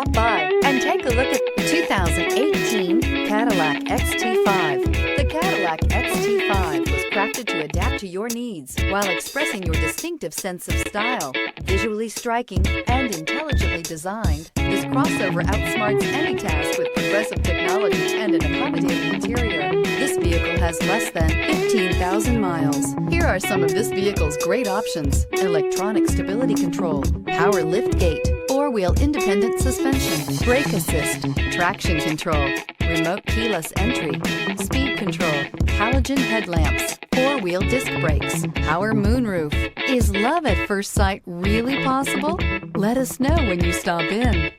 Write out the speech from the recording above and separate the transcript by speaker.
Speaker 1: Stop by and take a look at the 2018 Cadillac XT5. The Cadillac XT5 was crafted to adapt to your needs while expressing your distinctive sense of style. Visually striking and intelligently designed, this crossover outsmarts any task with progressive technology and an accommodating interior. This vehicle has less than 15,000 miles. Here are some of this vehicle's great options: electronic stability control, power liftgate, four-wheel independent suspension, brake assist, traction control, remote keyless entry, speed control, halogen headlamps, four-wheel disc brakes, power moonroof. Is love at first sight really possible? Let us know when you stop in.